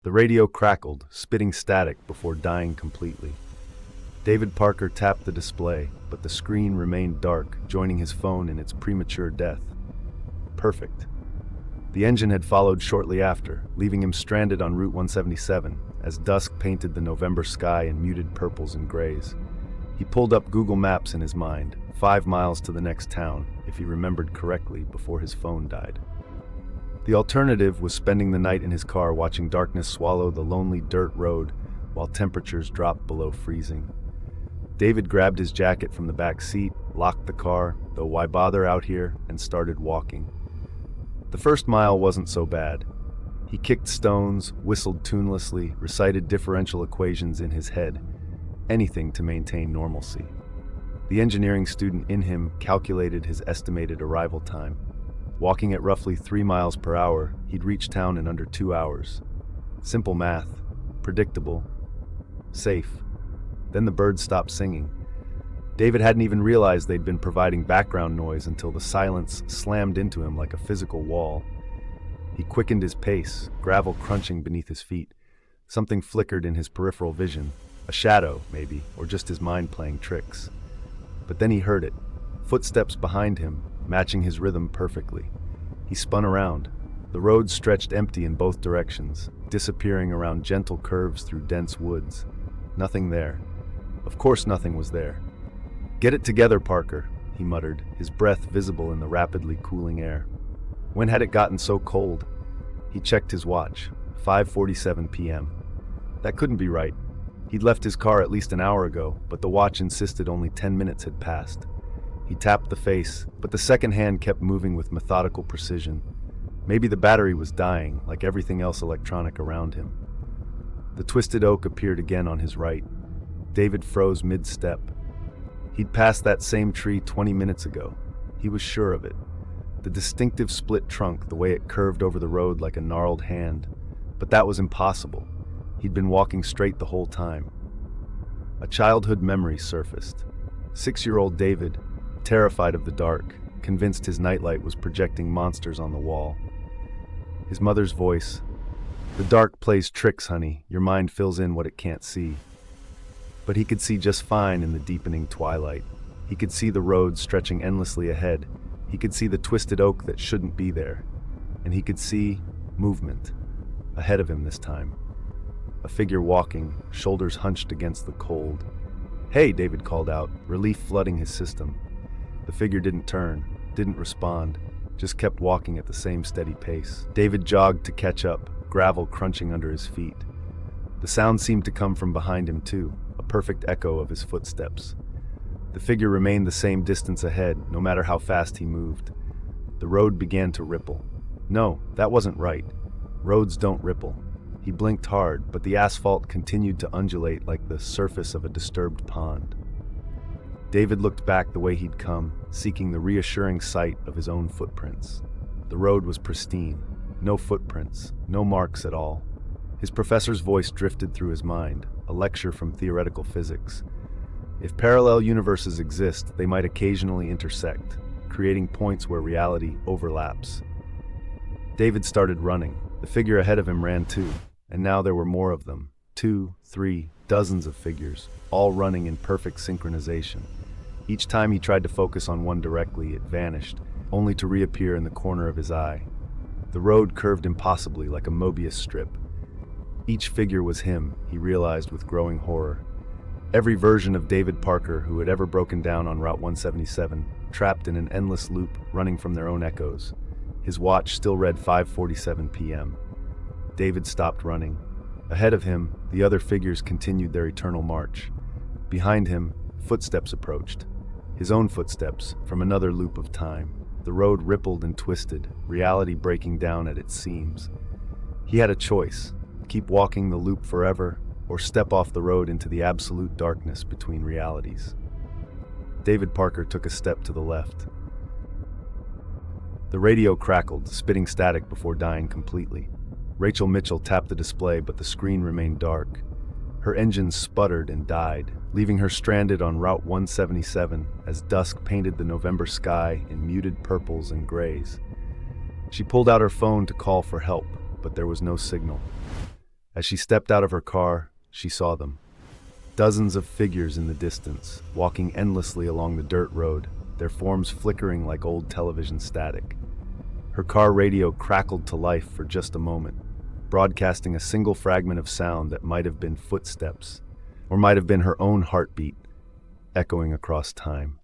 The radio crackled, spitting static before dying completely. David Parker tapped the display, but the screen remained dark, joining his phone in its premature death. Perfect. The engine had followed shortly after, leaving him stranded on Route 177, as dusk painted the November sky in muted purples and grays. He pulled up Google Maps in his mind, 5 miles to the next town, if he remembered correctly, before his phone died. The alternative was spending the night in his car watching darkness swallow the lonely dirt road while temperatures dropped below freezing. David grabbed his jacket from the back seat, locked the car, though why bother out here, and started walking. The first mile wasn't so bad. He kicked stones, whistled tunelessly, recited differential equations in his head, anything to maintain normalcy. The engineering student in him calculated his estimated arrival time. Walking at roughly 3 miles per hour, he'd reach town in under 2 hours. Simple math, predictable, safe. Then the birds stopped singing. David hadn't even realized they'd been providing background noise until the silence slammed into him like a physical wall. He quickened his pace, gravel crunching beneath his feet. Something flickered in his peripheral vision, a shadow, maybe, or just his mind playing tricks. But then he heard it, footsteps behind him, matching his rhythm perfectly. He spun around. The road stretched empty in both directions, disappearing around gentle curves through dense woods. Nothing there. Of course nothing was there. "Get it together, Parker," he muttered, his breath visible in the rapidly cooling air. When had it gotten so cold? He checked his watch. 5:47 p.m. That couldn't be right. He'd left his car at least an hour ago, but the watch insisted only 10 minutes had passed. He tapped the face, but the second hand kept moving with methodical precision. Maybe the battery was dying, like everything else electronic around him. The twisted oak appeared again on his right. David froze mid-step. He'd passed that same tree 20 minutes ago. He was sure of it. The distinctive split trunk, the way it curved over the road like a gnarled hand. But that was impossible. He'd been walking straight the whole time. A childhood memory surfaced. 6-year-old David, terrified of the dark, convinced his nightlight was projecting monsters on the wall. His mother's voice, "The dark plays tricks, honey. Your mind fills in what it can't see." But he could see just fine in the deepening twilight. He could see the road stretching endlessly ahead. He could see the twisted oak that shouldn't be there. And he could see movement. Ahead of him this time. A figure walking, shoulders hunched against the cold. "Hey," David called out, relief flooding his system. The figure didn't turn, didn't respond, just kept walking at the same steady pace. David jogged to catch up, gravel crunching under his feet. The sound seemed to come from behind him too, a perfect echo of his footsteps. The figure remained the same distance ahead, no matter how fast he moved. The road began to ripple. No, that wasn't right. Roads don't ripple. He blinked hard, but the asphalt continued to undulate like the surface of a disturbed pond. David looked back the way he'd come, seeking the reassuring sight of his own footprints. The road was pristine. No footprints, no marks at all. His professor's voice drifted through his mind, a lecture from theoretical physics. If parallel universes exist, they might occasionally intersect, creating points where reality overlaps. David started running. The figure ahead of him ran too, and now there were more of them. 2, 3, dozens of figures, all running in perfect synchronization. Each time he tried to focus on one directly, it vanished, only to reappear in the corner of his eye. The road curved impossibly like a Mobius strip. Each figure was him, he realized with growing horror. Every version of David Parker who had ever broken down on Route 177, trapped in an endless loop, running from their own echoes. His watch still read 5:47 p.m. David stopped running. Ahead of him, the other figures continued their eternal march. Behind him, footsteps approached. His own footsteps, from another loop of time. The road rippled and twisted, reality breaking down at its seams. He had a choice: keep walking the loop forever, or step off the road into the absolute darkness between realities. David Parker took a step to the left. The radio crackled, spitting static before dying completely. Rachel Mitchell tapped the display, but the screen remained dark. Her engine sputtered and died, leaving her stranded on Route 177 as dusk painted the November sky in muted purples and grays. She pulled out her phone to call for help, but there was no signal. As she stepped out of her car, she saw them. Dozens of figures in the distance, walking endlessly along the dirt road, their forms flickering like old television static. Her car radio crackled to life for just a moment, broadcasting a single fragment of sound that might have been footsteps, or might have been her own heartbeat, echoing across time.